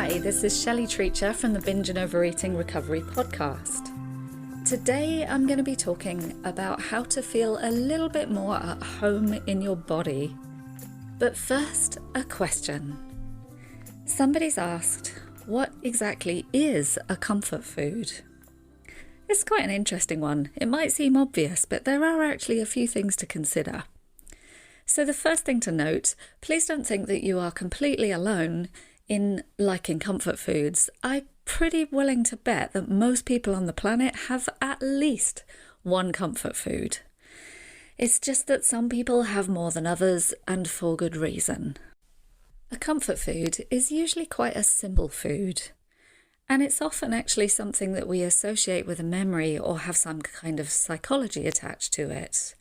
Hi, this is Shelley Treacher from the Binge and Overeating Recovery podcast. Today I'm going to be talking about how to feel a little bit more at home in your body. But first, a question. Somebody's asked, what exactly is a comfort food? It's quite an interesting one. It might seem obvious, but there are actually a few things to consider. So the first thing to note, please don't think that you are completely alone in liking comfort foods. I'm pretty willing to bet that most people on the planet have at least one comfort food. It's just that some people have more than others, and for good reason. A comfort food is usually quite a simple food, and it's often actually something that we associate with a memory or have some kind of psychology attached to it.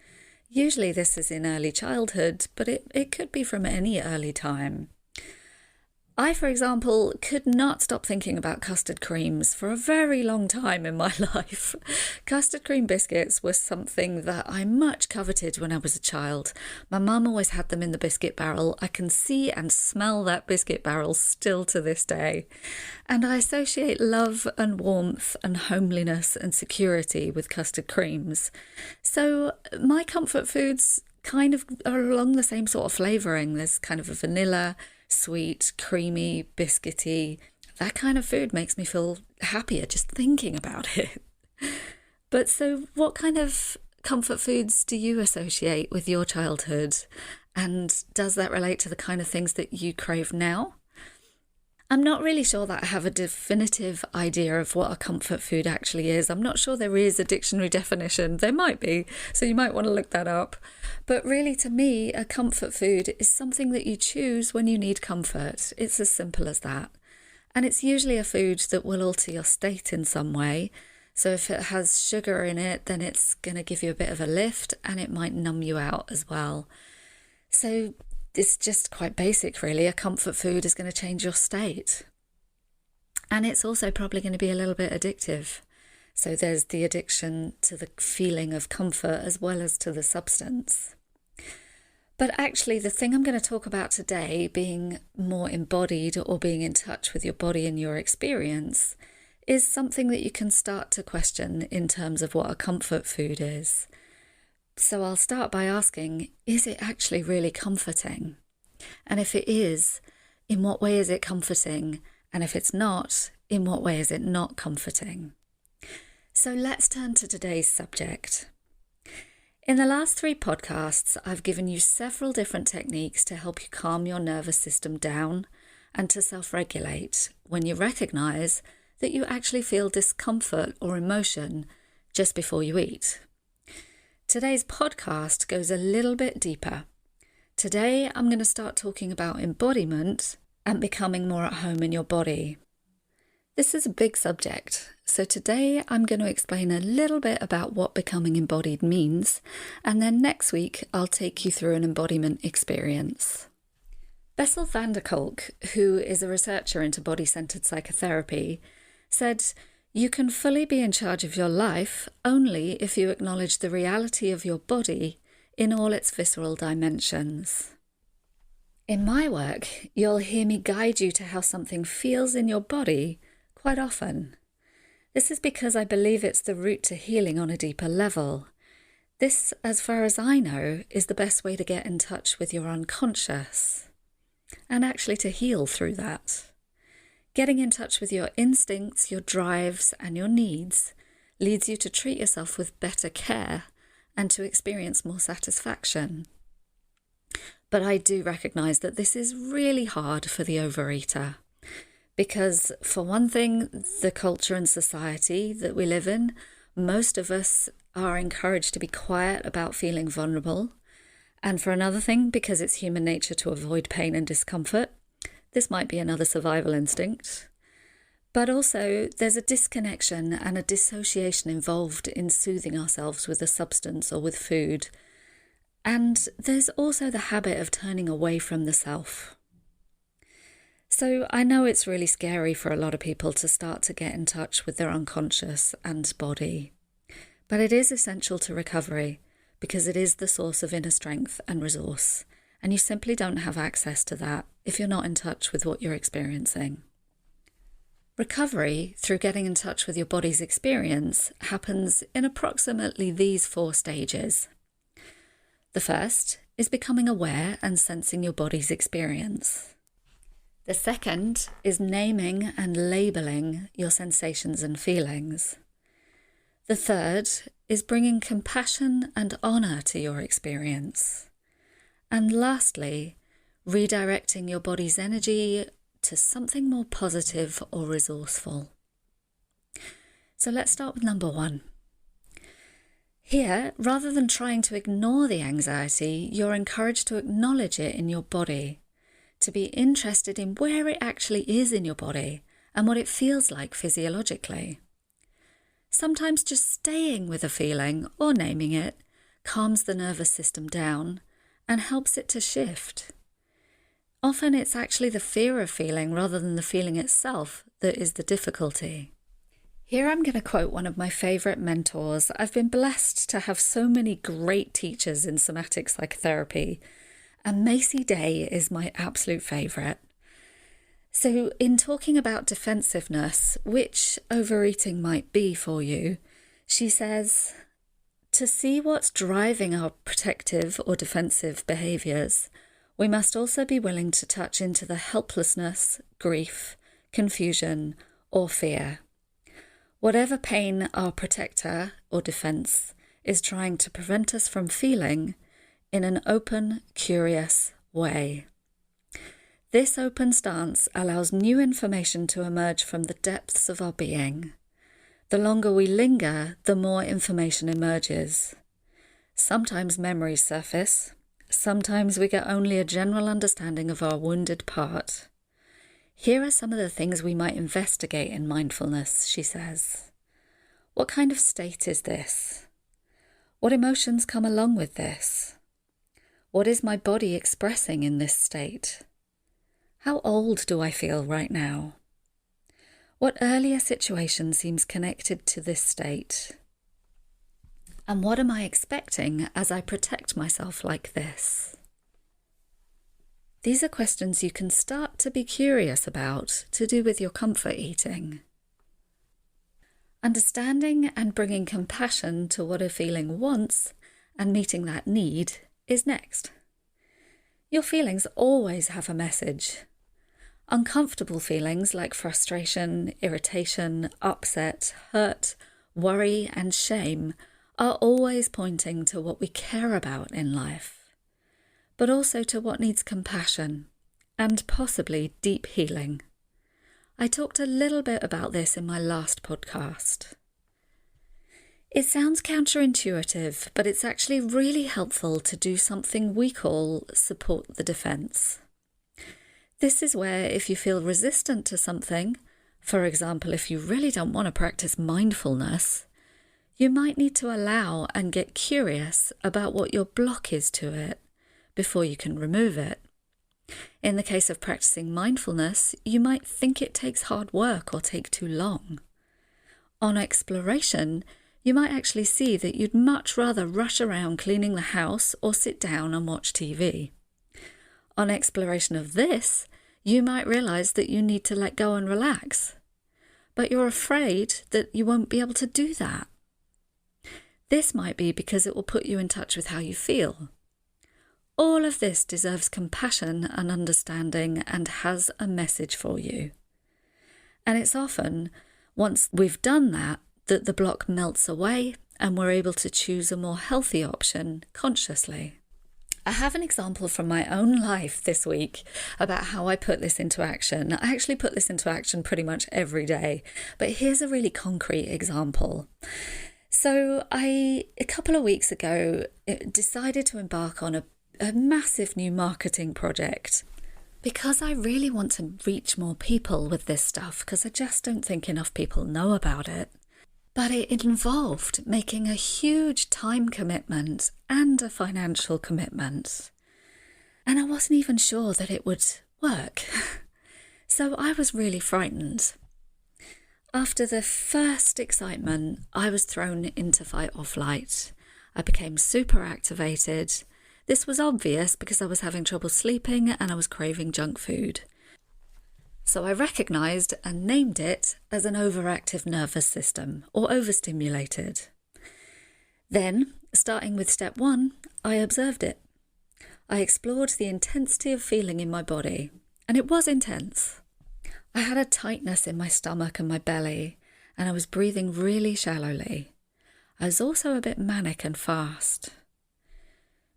Usually this is in early childhood, but it could be from any early time. I, for example, could not stop thinking about custard creams for a very long time in my life. Custard cream biscuits were something that I much coveted when I was a child. My mum always had them in the biscuit barrel. I can see and smell that biscuit barrel still to this day. And I associate love and warmth and homeliness and security with custard creams. So my comfort foods kind of are along the same sort of flavouring. There's kind of a vanilla, sweet, creamy, biscuity. That kind of food makes me feel happier just thinking about it. But so what kind of comfort foods do you associate with your childhood? And does that relate to the kind of things that you crave now? I'm not really sure that I have a definitive idea of what a comfort food actually is. I'm not sure there is a dictionary definition. There might be, so you might want to look that up. But really, to me, a comfort food is something that you choose when you need comfort. It's as simple as that. And it's usually a food that will alter your state in some way. So if it has sugar in it, then it's going to give you a bit of a lift, and it might numb you out as well. So it's just quite basic, really. A comfort food is going to change your state. And it's also probably going to be a little bit addictive. So there's the addiction to the feeling of comfort as well as to the substance. But actually, the thing I'm going to talk about today, being more embodied or being in touch with your body and your experience, is something that you can start to question in terms of what a comfort food is. So I'll start by asking, is it actually really comforting? And if it is, in what way is it comforting? And if it's not, in what way is it not comforting? So let's turn to today's subject. In the last 3 podcasts, I've given you several different techniques to help you calm your nervous system down and to self-regulate when you recognise that you actually feel discomfort or emotion just before you eat. Today's podcast goes a little bit deeper. Today, I'm going to start talking about embodiment and becoming more at home in your body. This is a big subject, so today I'm going to explain a little bit about what becoming embodied means, and then next week I'll take you through an embodiment experience. Bessel Kolk, who is a researcher into body-centered psychotherapy, said, "You can fully be in charge of your life only if you acknowledge the reality of your body in all its visceral dimensions." In my work, you'll hear me guide you to how something feels in your body quite often. This is because I believe it's the route to healing on a deeper level. This, as far as I know, is the best way to get in touch with your unconscious and actually to heal through that. Getting in touch with your instincts, your drives, and your needs leads you to treat yourself with better care and to experience more satisfaction. But I do recognise that this is really hard for the overeater because, for one thing, the culture and society that we live in, most of us are encouraged to be quiet about feeling vulnerable. And for another thing, because it's human nature to avoid pain and discomfort, this might be another survival instinct. But also, there's a disconnection and a dissociation involved in soothing ourselves with a substance or with food. And there's also the habit of turning away from the self. So I know it's really scary for a lot of people to start to get in touch with their unconscious and body. But it is essential to recovery because it is the source of inner strength and resource. And you simply don't have access to that if you're not in touch with what you're experiencing. Recovery through getting in touch with your body's experience happens in approximately these 4 stages. The first is becoming aware and sensing your body's experience. The second is naming and labeling your sensations and feelings. The third is bringing compassion and honour to your experience. And lastly, redirecting your body's energy to something more positive or resourceful. So let's start with number 1. Here, rather than trying to ignore the anxiety, you're encouraged to acknowledge it in your body, to be interested in where it actually is in your body and what it feels like physiologically. Sometimes just staying with a feeling or naming it calms the nervous system down and helps it to shift. Often it's actually the fear of feeling rather than the feeling itself that is the difficulty. Here I'm going to quote one of my favourite mentors. I've been blessed to have so many great teachers in somatic psychotherapy, and Macy Day is my absolute favourite. So in talking about defensiveness, which overeating might be for you, she says, to see what's driving our protective or defensive behaviours, we must also be willing to touch into the helplessness, grief, confusion, or fear. Whatever pain our protector or defence is trying to prevent us from feeling in an open, curious way. This open stance allows new information to emerge from the depths of our being. The longer we linger, the more information emerges. Sometimes memories surface. Sometimes we get only a general understanding of our wounded part. Here are some of the things we might investigate in mindfulness, she says. What kind of state is this? What emotions come along with this? What is my body expressing in this state? How old do I feel right now? What earlier situation seems connected to this state? And what am I expecting as I protect myself like this? These are questions you can start to be curious about to do with your comfort eating. Understanding and bringing compassion to what a feeling wants and meeting that need is next. Your feelings always have a message. Uncomfortable feelings like frustration, irritation, upset, hurt, worry, and shame are always pointing to what we care about in life, but also to what needs compassion and possibly deep healing. I talked a little bit about this in my last podcast. It sounds counterintuitive, but it's actually really helpful to do something we call support the defense. This is where if you feel resistant to something, for example, if you really don't want to practice mindfulness, you might need to allow and get curious about what your block is to it before you can remove it. In the case of practicing mindfulness, you might think it takes hard work or take too long. On exploration, you might actually see that you'd much rather rush around cleaning the house or sit down and watch TV. On exploration of this, you might realise that you need to let go and relax, but you're afraid that you won't be able to do that. This might be because it will put you in touch with how you feel. All of this deserves compassion and understanding and has a message for you. And it's often, once we've done that the block melts away and we're able to choose a more healthy option consciously. I have an example from my own life this week about how I put this into action. I actually put this into action pretty much every day, but here's a really concrete example. So a couple of weeks ago, decided to embark on a massive new marketing project because I really want to reach more people with this stuff because I just don't think enough people know about it. But it involved making a huge time commitment and a financial commitment. And I wasn't even sure that it would work. So I was really frightened. After the first excitement, I was thrown into fight or flight. I became super activated. This was obvious because I was having trouble sleeping and I was craving junk food. So I recognised and named it as an overactive nervous system or overstimulated. Then, starting with step 1, I observed it. I explored the intensity of feeling in my body, and it was intense. I had a tightness in my stomach and my belly, and I was breathing really shallowly. I was also a bit manic and fast.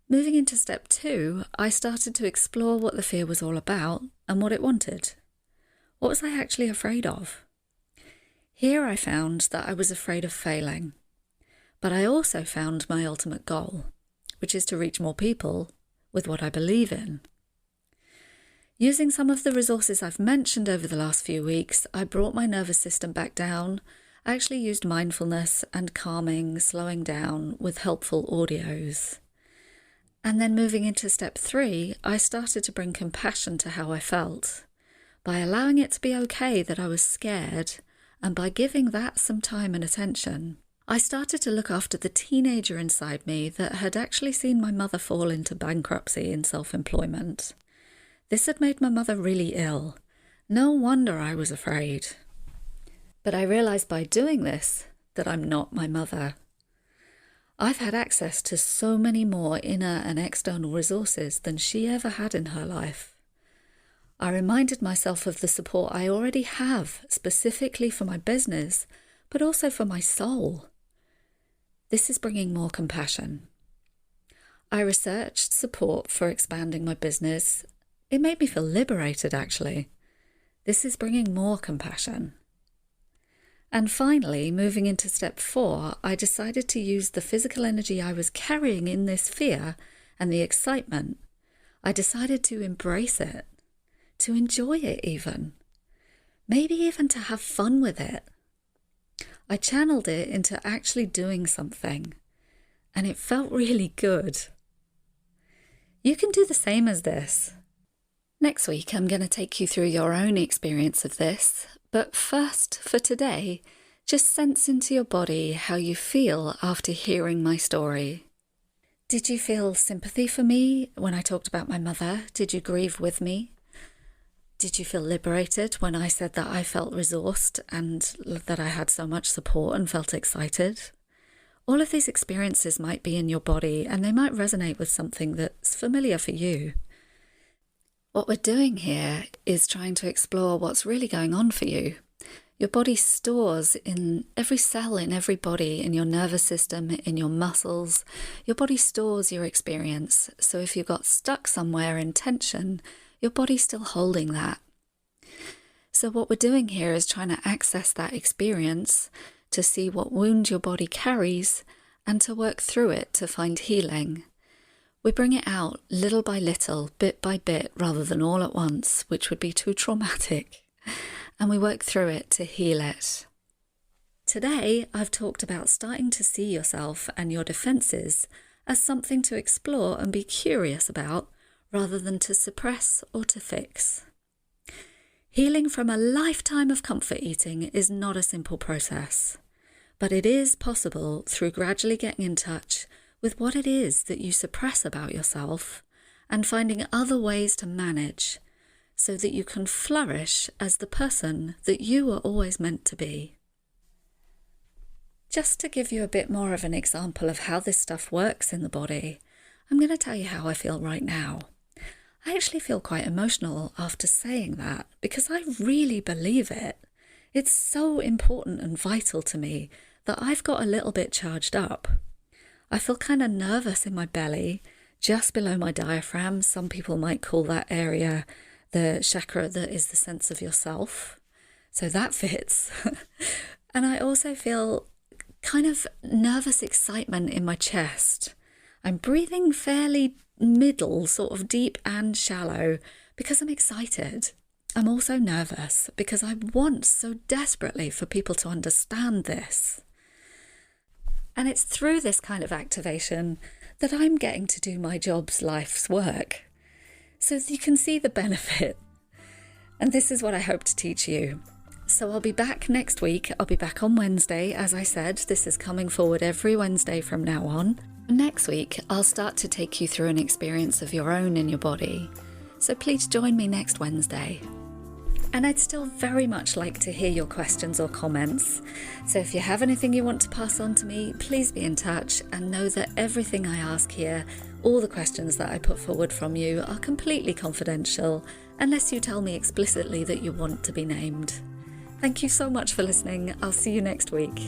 Moving into step 2, I started to explore what the fear was all about and what it wanted. What was I actually afraid of? Here I found that I was afraid of failing, but I also found my ultimate goal, which is to reach more people with what I believe in. Using some of the resources I've mentioned over the last few weeks, I brought my nervous system back down. I actually used mindfulness and calming, slowing down with helpful audios. And then moving into step 3, I started to bring compassion to how I felt, by allowing it to be okay that I was scared, and by giving that some time and attention. I started to look after the teenager inside me that had actually seen my mother fall into bankruptcy and self-employment. This had made my mother really ill. No wonder I was afraid. But I realised by doing this that I'm not my mother. I've had access to so many more inner and external resources than she ever had in her life. I reminded myself of the support I already have, specifically for my business, but also for my soul. This is bringing more compassion. I researched support for expanding my business. It made me feel liberated, actually. This is bringing more compassion. And finally, moving into step 4, I decided to use the physical energy I was carrying in this fear and the excitement. I decided to embrace it, to enjoy it even, maybe even to have fun with it. I channeled it into actually doing something, and it felt really good. You can do the same as this. Next week, I'm going to take you through your own experience of this, but first, for today, just sense into your body how you feel after hearing my story. Did you feel sympathy for me when I talked about my mother? Did you grieve with me? Did you feel liberated when I said that I felt resourced and that I had so much support and felt excited? All of these experiences might be in your body and they might resonate with something that's familiar for you. What we're doing here is trying to explore what's really going on for you. Your body stores in every cell in every body, in your nervous system, in your muscles. Your body stores your experience. So if you got stuck somewhere in tension, your body's still holding that. So what we're doing here is trying to access that experience, to see what wound your body carries, and to work through it to find healing. We bring it out little by little, bit by bit, rather than all at once, which would be too traumatic. And we work through it to heal it. Today, I've talked about starting to see yourself and your defences as something to explore and be curious about, rather than to suppress or to fix. Healing from a lifetime of comfort eating is not a simple process, but it is possible through gradually getting in touch with what it is that you suppress about yourself and finding other ways to manage so that you can flourish as the person that you were always meant to be. Just to give you a bit more of an example of how this stuff works in the body, I'm going to tell you how I feel right now. I actually feel quite emotional after saying that because I really believe it. It's so important and vital to me that I've got a little bit charged up. I feel kind of nervous in my belly, just below my diaphragm. Some people might call that area the chakra that is the sense of yourself. So that fits. And I also feel kind of nervous excitement in my chest. I'm breathing fairly middle, sort of deep and shallow, because I'm excited. I'm also nervous because I want so desperately for people to understand this. And it's through this kind of activation that I'm getting to do my job's life's work. So you can see the benefit. And this is what I hope to teach you. So I'll be back next week. I'll be back on Wednesday. As I said, this is coming forward every Wednesday from now on. Next week, I'll start to take you through an experience of your own in your body. So please join me next Wednesday. And I'd still very much like to hear your questions or comments. So if you have anything you want to pass on to me, please be in touch, and know that everything I ask here, all the questions that I put forward from you, are completely confidential, unless you tell me explicitly that you want to be named. Thank you so much for listening. I'll see you next week.